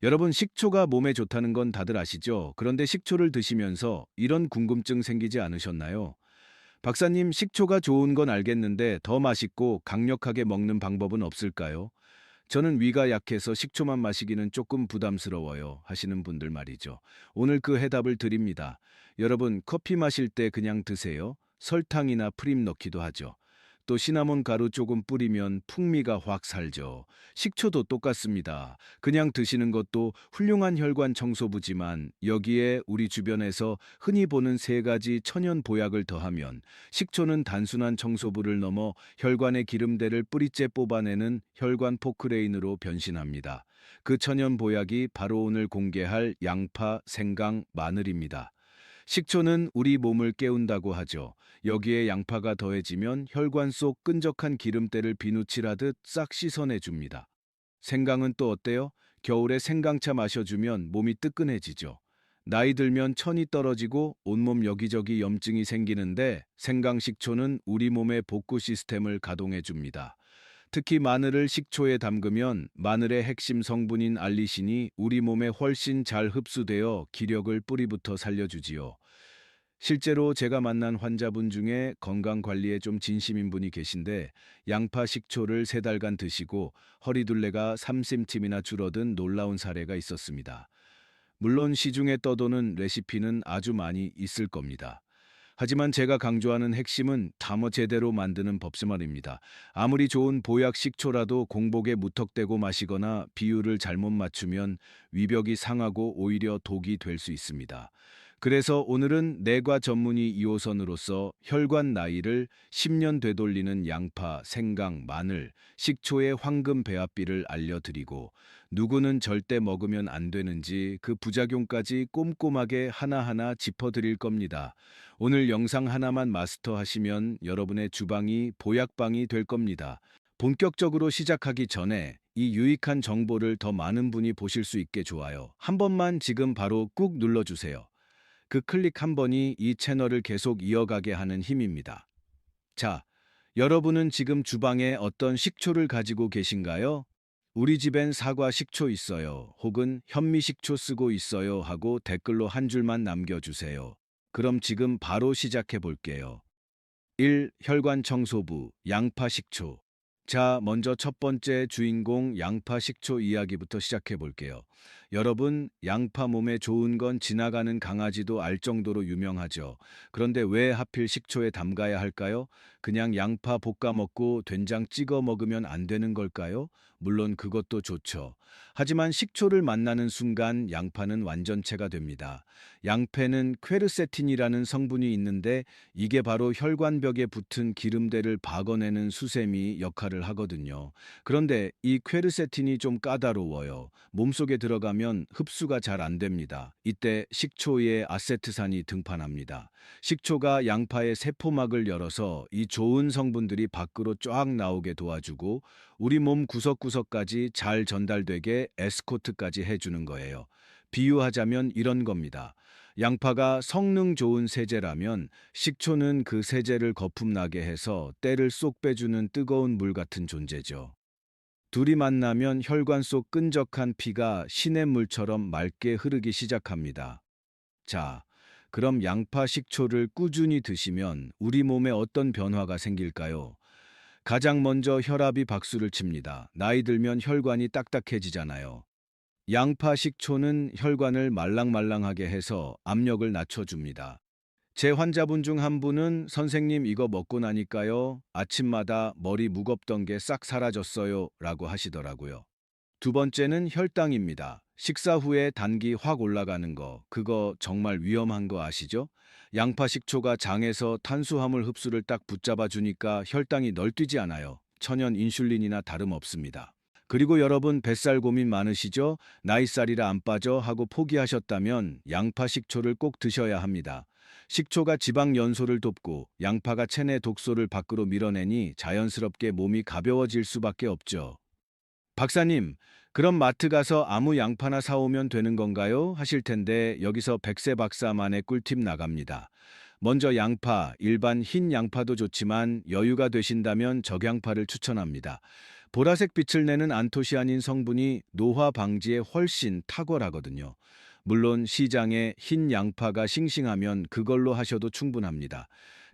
여러분, 식초가 몸에 좋다는 건 다들 아시죠? 그런데 식초를 드시면서 이런 궁금증 생기지 않으셨나요? 박사님, 식초가 좋은 건 알겠는데 더 맛있고 강력하게 먹는 방법은 없을까요? 저는 위가 약해서 식초만 마시기는 조금 부담스러워요. 하시는 분들 말이죠. 오늘 그 해답을 드립니다. 여러분, 커피 마실 때 그냥 드세요. 설탕이나 프림 넣기도 하죠. 또 시나몬 가루 조금 뿌리면 풍미가 확 살죠. 식초도 똑같습니다. 그냥 드시는 것도 훌륭한 혈관 청소부지만 여기에 우리 주변에서 흔히 보는 세 가지 천연 보약을 더하면 식초는 단순한 청소부를 넘어 혈관의 기름대를 뿌리째 뽑아내는 혈관 포크레인으로 변신합니다. 그 천연 보약이 바로 오늘 공개할 양파, 생강, 마늘입니다. 식초는 우리 몸을 깨운다고 하죠. 여기에 양파가 더해지면 혈관 속 끈적한 기름때를 비누칠하듯 싹 씻어내줍니다. 생강은 또 어때요? 겨울에 생강차 마셔주면 몸이 뜨끈해지죠. 나이 들면 천이 떨어지고 온몸 여기저기 염증이 생기는데 생강식초는 우리 몸의 복구 시스템을 가동해 줍니다. 특히 마늘을 식초에 담그면 마늘의 핵심 성분인 알리신이 우리 몸에 훨씬 잘 흡수되어 기력을 뿌리부터 살려주지요. 실제로 제가 만난 환자분 중에 건강 관리에 좀 진심인 분이 계신데 양파 식초를 3달간 드시고 허리둘레가 3cm나 줄어든 놀라운 사례가 있었습니다. 물론 시중에 떠도는 레시피는 아주 많이 있을 겁니다. 하지만 제가 강조하는 핵심은 담어 제대로 만드는 법세말입니다. 아무리 좋은 보약 식초라도 공복에 무턱대고 마시거나 비율을 잘못 맞추면 위벽이 상하고 오히려 독이 될 수 있습니다. 그래서 오늘은 내과 전문의 2호선으로서 혈관 나이를 10년 되돌리는 양파, 생강, 마늘, 식초의 황금 배합비를 알려드리고 누구는 절대 먹으면 안 되는지 그 부작용까지 꼼꼼하게 하나하나 짚어드릴 겁니다. 오늘 영상 하나만 마스터하시면 여러분의 주방이 보약방이 될 겁니다. 본격적으로 시작하기 전에 이 유익한 정보를 더 많은 분이 보실 수 있게 좋아요. 한 번만 지금 바로 꾹 눌러주세요. 그 클릭 한 번이 이 채널을 계속 이어가게 하는 힘입니다. 자, 여러분은 지금 주방에 어떤 식초를 가지고 계신가요? 우리 집엔 사과 식초 있어요. 혹은 현미 식초 쓰고 있어요. 하고 댓글로 한 줄만 남겨주세요. 그럼 지금 바로 시작해 볼게요. 1. 혈관 청소부, 양파 식초. 자, 먼저 첫 번째 주인공 양파 식초 이야기부터 시작해 볼게요. 여러분, 양파 몸에 좋은 건 지나가는 강아지도 알 정도로 유명하죠. 그런데 왜 하필 식초에 담가야 할까요? 그냥 양파 볶아 먹고 된장 찍어 먹으면 안 되는 걸까요? 물론 그것도 좋죠. 하지만 식초를 만나는 순간 양파는 완전체가 됩니다. 양패는 퀘르세틴이라는 성분이 있는데 이게 바로 혈관벽에 붙은 기름대를 박아내는 수세미 역할을 하거든요. 그런데 이 퀘르세틴이 좀 까다로워요. 몸속에 들어가면 흡수가 잘 안 됩니다. 이때 식초에 아세트산이 등판합니다. 식초가 양파의 세포막을 열어서 이 좋은 성분들이 밖으로 쫙 나오게 도와주고 우리 몸 구석구석까지 잘 전달되게 에스코트까지 해주는 거예요. 비유하자면 이런 겁니다. 양파가 성능 좋은 세제라면 식초는 그 세제를 거품나게 해서 때를 쏙 빼주는 뜨거운 물 같은 존재죠. 둘이 만나면 혈관 속 끈적한 피가 시냇물처럼 맑게 흐르기 시작합니다. 자, 그럼 양파 식초를 꾸준히 드시면 우리 몸에 어떤 변화가 생길까요? 가장 먼저 혈압이 박수를 칩니다. 나이 들면 혈관이 딱딱해지잖아요. 양파 식초는 혈관을 말랑말랑하게 해서 압력을 낮춰줍니다. 제 환자분 중 한 분은 선생님 이거 먹고 나니까요. 아침마다 머리 무겁던 게 싹 사라졌어요. 라고 하시더라고요. 두 번째는 혈당입니다. 식사 후에 단기 확 올라가는 거, 그거 정말 위험한 거 아시죠? 양파 식초가 장에서 탄수화물 흡수를 딱 붙잡아 주니까 혈당이 널뛰지 않아요. 천연 인슐린이나 다름없습니다. 그리고 여러분 뱃살 고민 많으시죠? 나이살이라 안 빠져 하고 포기하셨다면 양파 식초를 꼭 드셔야 합니다. 식초가 지방 연소를 돕고 양파가 체내 독소를 밖으로 밀어내니 자연스럽게 몸이 가벼워질 수밖에 없죠. 박사님, 그럼 마트 가서 아무 양파나 사오면 되는 건가요? 하실 텐데 여기서 백세 박사만의 꿀팁 나갑니다. 먼저 양파, 일반 흰 양파도 좋지만 여유가 되신다면 적양파를 추천합니다. 보라색 빛을 내는 안토시아닌 성분이 노화 방지에 훨씬 탁월하거든요. 물론 시장에 흰 양파가 싱싱하면 그걸로 하셔도 충분합니다.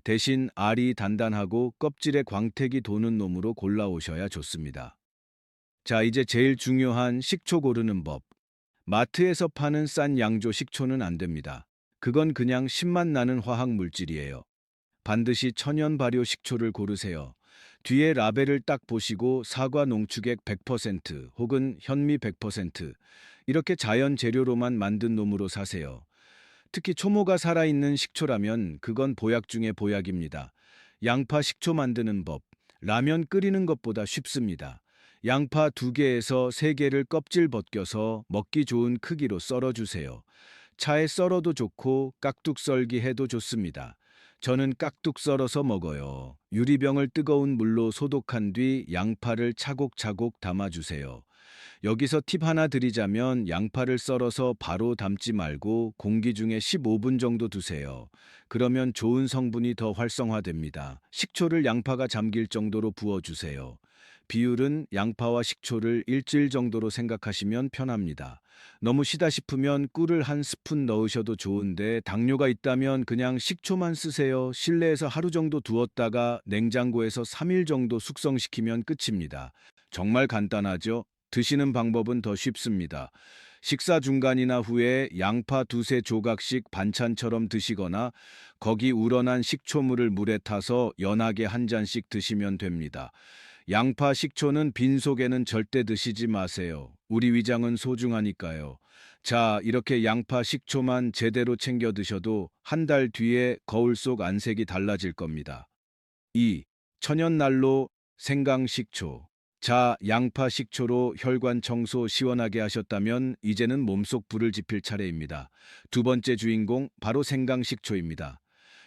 대신 알이 단단하고 껍질에 광택이 도는 놈으로 골라오셔야 좋습니다. 자, 이제 제일 중요한 식초 고르는 법. 마트에서 파는 싼 양조 식초는 안 됩니다. 그건 그냥 신맛 나는 화학 물질이에요. 반드시 천연 발효 식초를 고르세요. 뒤에 라벨을 딱 보시고 사과 농축액 100% 혹은 현미 100% 이렇게 자연 재료로만 만든 놈으로 사세요. 특히 초모가 살아있는 식초라면 그건 보약 중에 보약입니다. 양파 식초 만드는 법. 라면 끓이는 것보다 쉽습니다. 양파 2개에서 3개를 껍질 벗겨서 먹기 좋은 크기로 썰어주세요. 차에 썰어도 좋고 깍둑 썰기 해도 좋습니다. 저는 깍둑 썰어서 먹어요. 유리병을 뜨거운 물로 소독한 뒤 양파를 차곡차곡 담아주세요. 여기서 팁 하나 드리자면 양파를 썰어서 바로 담지 말고 공기 중에 15분 정도 두세요. 그러면 좋은 성분이 더 활성화됩니다. 식초를 양파가 잠길 정도로 부어주세요. 비율은 양파와 식초를 일주일 정도로 생각하시면 편합니다. 너무 시다 싶으면 꿀을 한 스푼 넣으셔도 좋은데 당뇨가 있다면 그냥 식초만 쓰세요. 실내에서 하루 정도 두었다가 냉장고에서 3일 정도 숙성시키면 끝입니다. 정말 간단하죠? 드시는 방법은 더 쉽습니다. 식사 중간이나 후에 양파 2~3 조각씩 반찬처럼 드시거나 거기 우러난 식초물을 물에 타서 연하게 한 잔씩 드시면 됩니다. 양파 식초는 빈속에는 절대 드시지 마세요. 우리 위장은 소중하니까요. 자, 이렇게 양파 식초만 제대로 챙겨 드셔도 한 달 뒤에 거울 속 안색이 달라질 겁니다. 2. 천연난로 생강식초. 자, 양파 식초로 혈관 청소 시원하게 하셨다면 이제는 몸속 불을 지필 차례입니다. 두 번째 주인공 바로 생강식초입니다.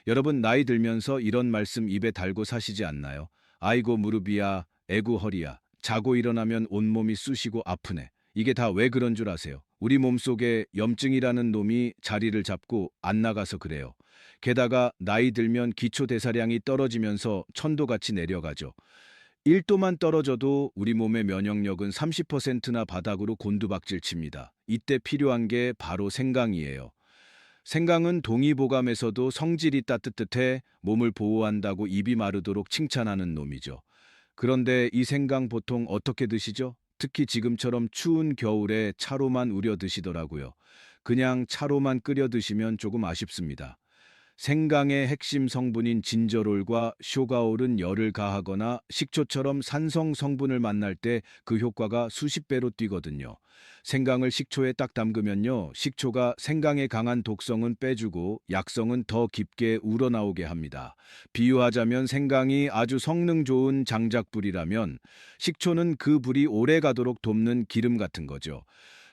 여러분 나이 들면서 이런 말씀 입에 달고 사시지 않나요? 아이고 무릎이야, 애구 허리야, 자고 일어나면 온몸이 쑤시고 아프네. 이게 다 왜 그런 줄 아세요? 우리 몸속에 염증이라는 놈이 자리를 잡고 안 나가서 그래요. 게다가 나이 들면 기초 대사량이 떨어지면서 천도같이 내려가죠. 1도만 떨어져도 우리 몸의 면역력은 30%나 바닥으로 곤두박질 칩니다. 이때 필요한 게 바로 생강이에요. 생강은 동의보감에서도 성질이 따뜻해 몸을 보호한다고 입이 마르도록 칭찬하는 놈이죠. 그런데 이 생강 보통 어떻게 드시죠? 특히 지금처럼 추운 겨울에 차로만 우려 드시더라고요. 그냥 차로만 끓여 드시면 조금 아쉽습니다. 생강의 핵심 성분인 진저롤과 쇼가올은 열을 가하거나 식초처럼 산성 성분을 만날 때 그 효과가 수십 배로 뛰거든요. 생강을 식초에 딱 담그면요, 식초가 생강의 강한 독성은 빼주고 약성은 더 깊게 우러나오게 합니다. 비유하자면 생강이 아주 성능 좋은 장작불이라면 식초는 그 불이 오래 가도록 돕는 기름 같은 거죠.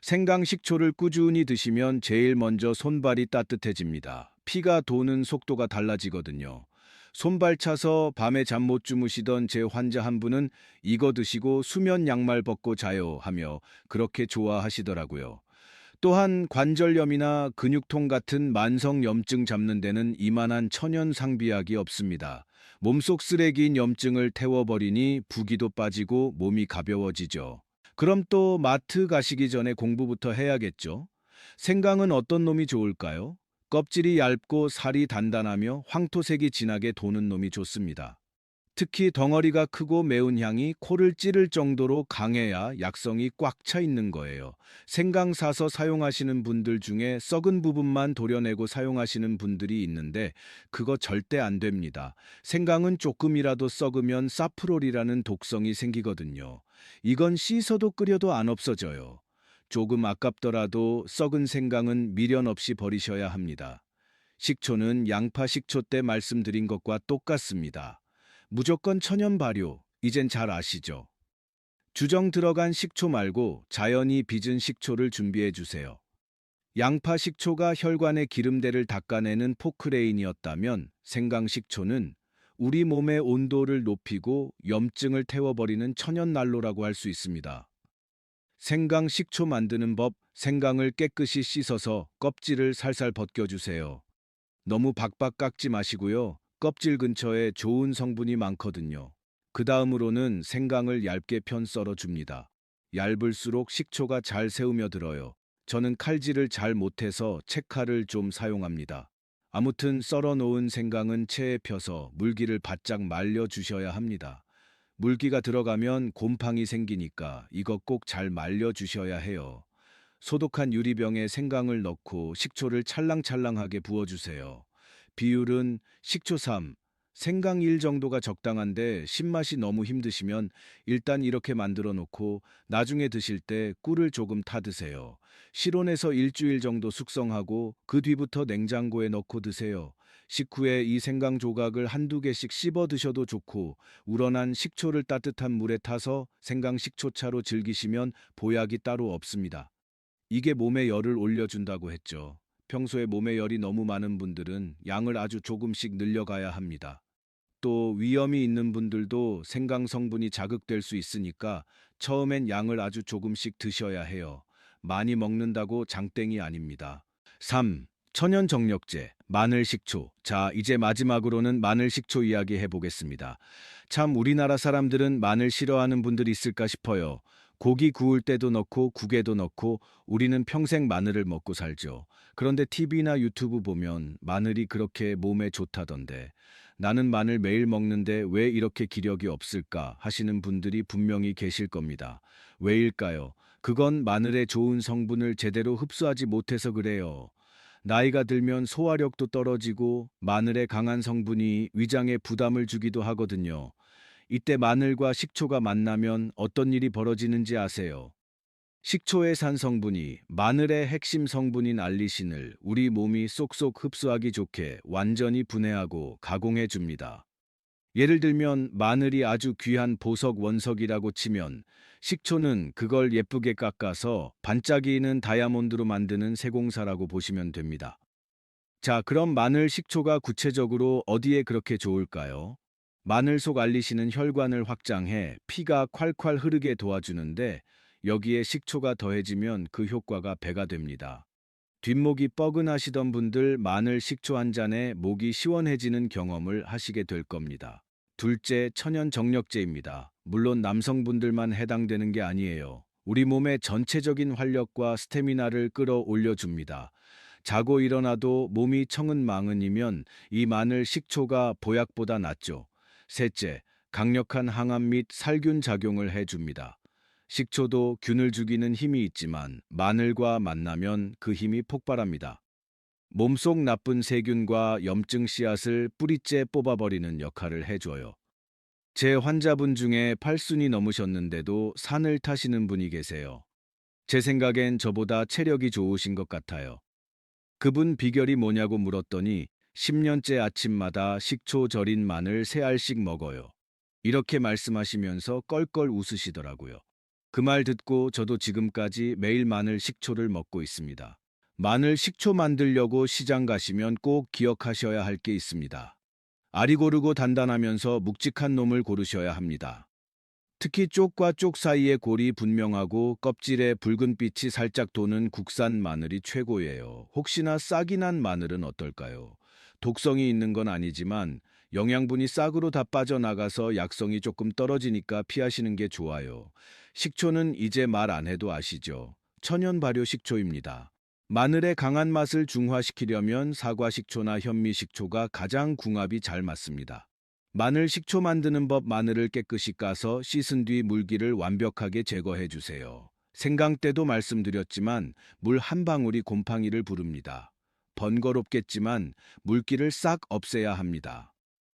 생강 식초를 꾸준히 드시면 제일 먼저 손발이 따뜻해집니다. 피가 도는 속도가 달라지거든요. 손발 차서 밤에 잠 못 주무시던 제 환자 한 분은 이거 드시고 수면 양말 벗고 자요 하며 그렇게 좋아하시더라고요. 또한 관절염이나 근육통 같은 만성 염증 잡는 데는 이만한 천연 상비약이 없습니다. 몸속 쓰레기인 염증을 태워버리니 부기도 빠지고 몸이 가벼워지죠. 그럼 또 마트 가시기 전에 공부부터 해야겠죠? 생강은 어떤 놈이 좋을까요? 껍질이 얇고 살이 단단하며 황토색이 진하게 도는 놈이 좋습니다. 특히 덩어리가 크고 매운 향이 코를 찌를 정도로 강해야 약성이 꽉 차 있는 거예요. 생강 사서 사용하시는 분들 중에 썩은 부분만 도려내고 사용하시는 분들이 있는데 그거 절대 안 됩니다. 생강은 조금이라도 썩으면 사프롤이라는 독성이 생기거든요. 이건 씻어도 끓여도 안 없어져요. 조금 아깝더라도 썩은 생강은 미련 없이 버리셔야 합니다. 식초는 양파 식초 때 말씀드린 것과 똑같습니다. 무조건 천연 발효, 이젠 잘 아시죠? 주정 들어간 식초 말고 자연히 빚은 식초를 준비해 주세요. 양파 식초가 혈관의 기름대를 닦아내는 포크레인이었다면 생강 식초는 우리 몸의 온도를 높이고 염증을 태워버리는 천연 난로라고 할 수 있습니다. 생강 식초 만드는 법, 생강을 깨끗이 씻어서 껍질을 살살 벗겨주세요. 너무 박박 깎지 마시고요. 껍질 근처에 좋은 성분이 많거든요. 그 다음으로는 생강을 얇게 편 썰어 줍니다. 얇을수록 식초가 잘 새우며 들어요. 저는 칼질을 잘 못해서 채칼을 좀 사용합니다. 아무튼 썰어 놓은 생강은 체에 펴서 물기를 바짝 말려 주셔야 합니다. 물기가 들어가면 곰팡이 생기니까 이거 꼭 잘 말려 주셔야 해요. 소독한 유리병에 생강을 넣고 식초를 찰랑찰랑하게 부어주세요. 비율은 식초 3, 생강 1 정도가 적당한데 신맛이 너무 힘드시면 일단 이렇게 만들어 놓고 나중에 드실 때 꿀을 조금 타 드세요. 실온에서 일주일 정도 숙성하고 그 뒤부터 냉장고에 넣고 드세요. 식후에 이 생강 조각을 한두 개씩 씹어 드셔도 좋고 우러난 식초를 따뜻한 물에 타서 생강 식초차로 즐기시면 보약이 따로 없습니다. 이게 몸에 열을 올려준다고 했죠. 평소에 몸에 열이 너무 많은 분들은 양을 아주 조금씩 늘려가야 합니다. 또 위염이 있는 분들도 생강 성분이 자극될 수 있으니까 처음엔 양을 아주 조금씩 드셔야 해요. 많이 먹는다고 장땡이 아닙니다. 3. 천연 정력제, 마늘 식초. 자, 이제 마지막으로는 마늘 식초 이야기 해보겠습니다. 참 우리나라 사람들은 마늘 싫어하는 분들이 있을까 싶어요. 고기 구울 때도 넣고 국에도 넣고 우리는 평생 마늘을 먹고 살죠. 그런데 TV나 유튜브 보면 마늘이 그렇게 몸에 좋다던데 나는 마늘 매일 먹는데 왜 이렇게 기력이 없을까 하시는 분들이 분명히 계실 겁니다. 왜일까요? 그건 마늘의 좋은 성분을 제대로 흡수하지 못해서 그래요. 나이가 들면 소화력도 떨어지고 마늘의 강한 성분이 위장에 부담을 주기도 하거든요. 이때 마늘과 식초가 만나면 어떤 일이 벌어지는지 아세요? 식초의 산 성분이 마늘의 핵심 성분인 알리신을 우리 몸이 쏙쏙 흡수하기 좋게 완전히 분해하고 가공해 줍니다. 예를 들면 마늘이 아주 귀한 보석 원석이라고 치면 식초는 그걸 예쁘게 깎아서 반짝이는 다이아몬드로 만드는 세공사라고 보시면 됩니다. 자, 그럼 마늘 식초가 구체적으로 어디에 그렇게 좋을까요? 마늘 속 알리신은 혈관을 확장해 피가 콸콸 흐르게 도와주는데 여기에 식초가 더해지면 그 효과가 배가 됩니다. 뒷목이 뻐근하시던 분들 마늘 식초 한 잔에 목이 시원해지는 경험을 하시게 될 겁니다. 둘째, 천연 정력제입니다. 물론 남성분들만 해당되는 게 아니에요. 우리 몸의 전체적인 활력과 스태미나를 끌어올려 줍니다. 자고 일어나도 몸이 청은망은이면 이 마늘 식초가 보약보다 낫죠. 셋째, 강력한 항암 및 살균 작용을 해줍니다. 식초도 균을 죽이는 힘이 있지만 마늘과 만나면 그 힘이 폭발합니다. 몸속 나쁜 세균과 염증 씨앗을 뿌리째 뽑아버리는 역할을 해줘요. 제 환자분 중에 8순이 넘으셨는데도 산을 타시는 분이 계세요. 제 생각엔 저보다 체력이 좋으신 것 같아요. 그분 비결이 뭐냐고 물었더니 10년째 아침마다 식초 절인 마늘 3알씩 먹어요. 이렇게 말씀하시면서 껄껄 웃으시더라고요. 그 말 듣고 저도 지금까지 매일 마늘 식초를 먹고 있습니다. 마늘 식초 만들려고 시장 가시면 꼭 기억하셔야 할 게 있습니다. 알이 고르고 단단하면서 묵직한 놈을 고르셔야 합니다. 특히 쪽과 쪽 사이의 골이 분명하고 껍질에 붉은빛이 살짝 도는 국산 마늘이 최고예요. 혹시나 싹이 난 마늘은 어떨까요? 독성이 있는 건 아니지만 영양분이 싹으로 다 빠져나가서 약성이 조금 떨어지니까 피하시는 게 좋아요. 식초는 이제 말 안 해도 아시죠? 천연 발효 식초입니다. 마늘의 강한 맛을 중화시키려면 사과 식초나 현미 식초가 가장 궁합이 잘 맞습니다. 마늘 식초 만드는 법 마늘을 깨끗이 까서 씻은 뒤 물기를 완벽하게 제거해 주세요. 생강 때도 말씀드렸지만 물 한 방울이 곰팡이를 부릅니다. 번거롭겠지만 물기를 싹 없애야 합니다.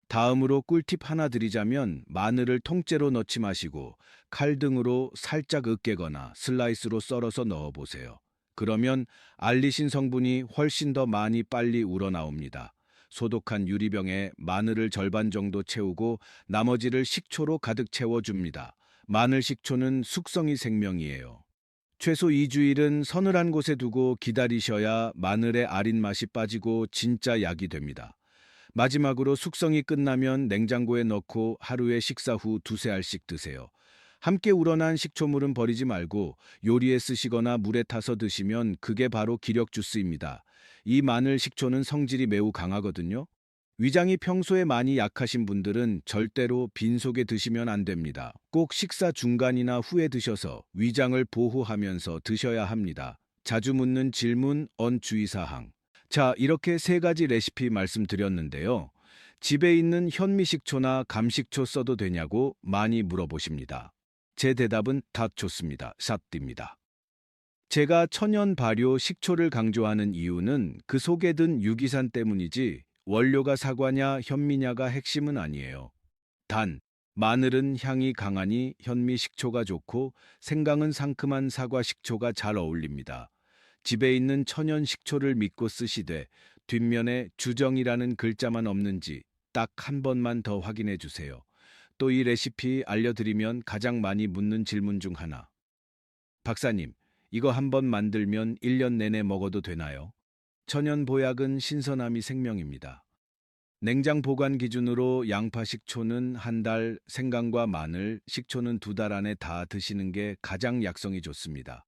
다음으로 꿀팁 하나 드리자면 마늘을 통째로 넣지 마시고 칼 등으로 살짝 으깨거나 슬라이스로 썰어서 넣어보세요. 그러면 알리신 성분이 훨씬 더 많이 빨리 우러나옵니다. 소독한 유리병에 마늘을 절반 정도 채우고 나머지를 식초로 가득 채워줍니다. 마늘 식초는 숙성이 생명이에요. 최소 2주일은 서늘한 곳에 두고 기다리셔야 마늘의 아린 맛이 빠지고 진짜 약이 됩니다. 마지막으로 숙성이 끝나면 냉장고에 넣고 하루에 식사 후 2~3알씩 드세요. 함께 우러난 식초물은 버리지 말고 요리에 쓰시거나 물에 타서 드시면 그게 바로 기력 주스입니다. 이 마늘 식초는 성질이 매우 강하거든요. 위장이 평소에 많이 약하신 분들은 절대로 빈속에 드시면 안 됩니다. 꼭 식사 중간이나 후에 드셔서 위장을 보호하면서 드셔야 합니다. 자주 묻는 질문, 주의사항. 자, 이렇게 세 가지 레시피 말씀드렸는데요. 집에 있는 현미식초나 감식초 써도 되냐고 많이 물어보십니다. 제 대답은 다 좋습니다. 샷입니다. 제가 천연 발효 식초를 강조하는 이유는 그 속에 든 유기산 때문이지 원료가 사과냐 현미냐가 핵심은 아니에요. 단, 마늘은 향이 강하니 현미 식초가 좋고 생강은 상큼한 사과 식초가 잘 어울립니다. 집에 있는 천연 식초를 믿고 쓰시되 뒷면에 주정이라는 글자만 없는지 딱 한 번만 더 확인해 주세요. 또 이 레시피 알려드리면 가장 많이 묻는 질문 중 하나. 박사님, 이거 한 번 만들면 1년 내내 먹어도 되나요? 천연 보약은 신선함이 생명입니다. 냉장 보관 기준으로 양파 식초는 한 달, 생강과 마늘, 식초는 2달 안에 다 드시는 게 가장 약성이 좋습니다.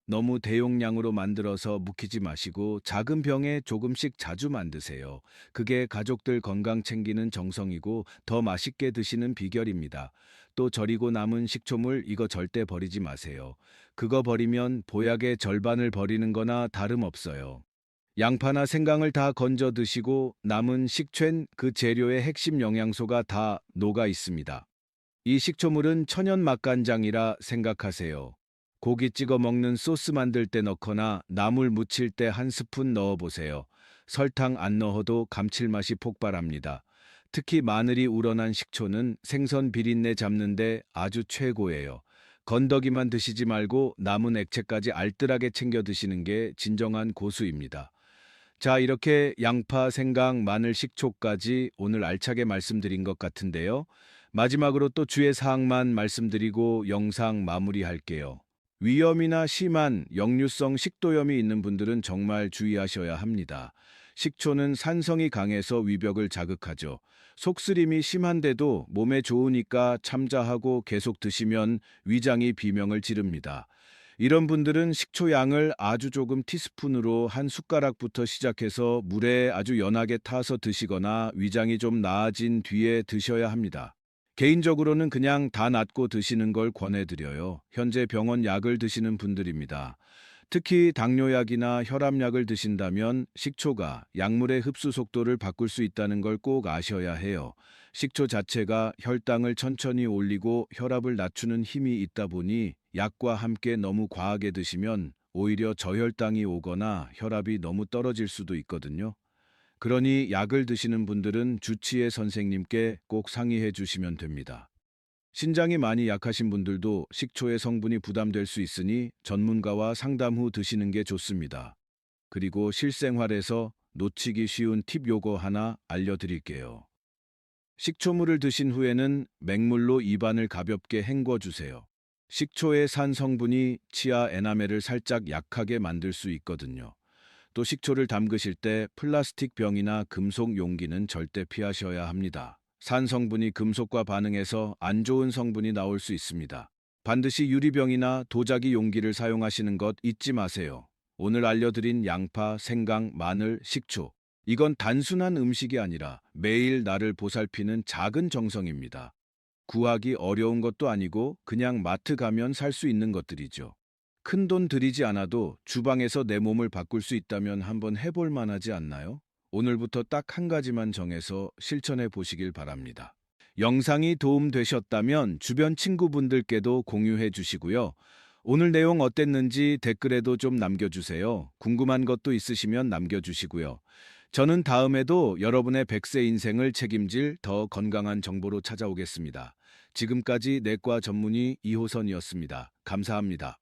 너무 대용량으로 만들어서 묵히지 마시고 작은 병에 조금씩 자주 만드세요. 그게 가족들 건강 챙기는 정성이고 더 맛있게 드시는 비결입니다. 또 절이고 남은 식초물 이거 절대 버리지 마세요. 그거 버리면 보약의 절반을 버리는 거나 다름없어요. 양파나 생강을 다 건져 드시고 남은 식초엔 그 재료의 핵심 영양소가 다 녹아 있습니다. 이 식초물은 천연 맛간장이라 생각하세요. 고기 찍어 먹는 소스 만들 때 넣거나 나물 무칠 때 한 스푼 넣어보세요. 설탕 안 넣어도 감칠맛이 폭발합니다. 특히 마늘이 우러난 식초는 생선 비린내 잡는데 아주 최고예요. 건더기만 드시지 말고 남은 액체까지 알뜰하게 챙겨 드시는 게 진정한 고수입니다. 자, 이렇게 양파, 생강, 마늘, 식초까지 오늘 알차게 말씀드린 것 같은데요. 마지막으로 또 주의 사항만 말씀드리고 영상 마무리할게요. 위염이나 심한 역류성 식도염이 있는 분들은 정말 주의하셔야 합니다. 식초는 산성이 강해서 위벽을 자극하죠. 속쓰림이 심한데도 몸에 좋으니까 참자하고 계속 드시면 위장이 비명을 지릅니다. 이런 분들은 식초 양을 아주 조금 티스푼으로 한 숟가락부터 시작해서 물에 아주 연하게 타서 드시거나 위장이 좀 나아진 뒤에 드셔야 합니다. 개인적으로는 그냥 다 낫고 드시는 걸 권해드려요. 현재 병원 약을 드시는 분들입니다. 특히 당뇨약이나 혈압약을 드신다면 식초가 약물의 흡수 속도를 바꿀 수 있다는 걸 꼭 아셔야 해요. 식초 자체가 혈당을 천천히 올리고 혈압을 낮추는 힘이 있다 보니 약과 함께 너무 과하게 드시면 오히려 저혈당이 오거나 혈압이 너무 떨어질 수도 있거든요. 그러니 약을 드시는 분들은 주치의 선생님께 꼭 상의해 주시면 됩니다. 신장이 많이 약하신 분들도 식초의 성분이 부담될 수 있으니 전문가와 상담 후 드시는 게 좋습니다. 그리고 실생활에서 놓치기 쉬운 팁 요거 하나 알려드릴게요. 식초물을 드신 후에는 맹물로 입안을 가볍게 헹궈 주세요. 식초의 산 성분이 치아 에나멜을 살짝 약하게 만들 수 있거든요. 또 식초를 담그실 때 플라스틱 병이나 금속 용기는 절대 피하셔야 합니다. 산 성분이 금속과 반응해서 안 좋은 성분이 나올 수 있습니다. 반드시 유리병이나 도자기 용기를 사용하시는 것 잊지 마세요. 오늘 알려드린 양파, 생강, 마늘, 식초. 이건 단순한 음식이 아니라 매일 나를 보살피는 작은 정성입니다. 구하기 어려운 것도 아니고 그냥 마트 가면 살 수 있는 것들이죠. 큰돈 들이지 않아도 주방에서 내 몸을 바꿀 수 있다면 한번 해볼 만하지 않나요? 오늘부터 딱 한 가지만 정해서 실천해 보시길 바랍니다. 영상이 도움되셨다면 주변 친구분들께도 공유해 주시고요. 오늘 내용 어땠는지 댓글에도 좀 남겨주세요. 궁금한 것도 있으시면 남겨주시고요. 저는 다음에도 여러분의 100세 인생을 책임질 더 건강한 정보로 찾아오겠습니다. 지금까지 내과 전문의 이호선이었습니다. 감사합니다.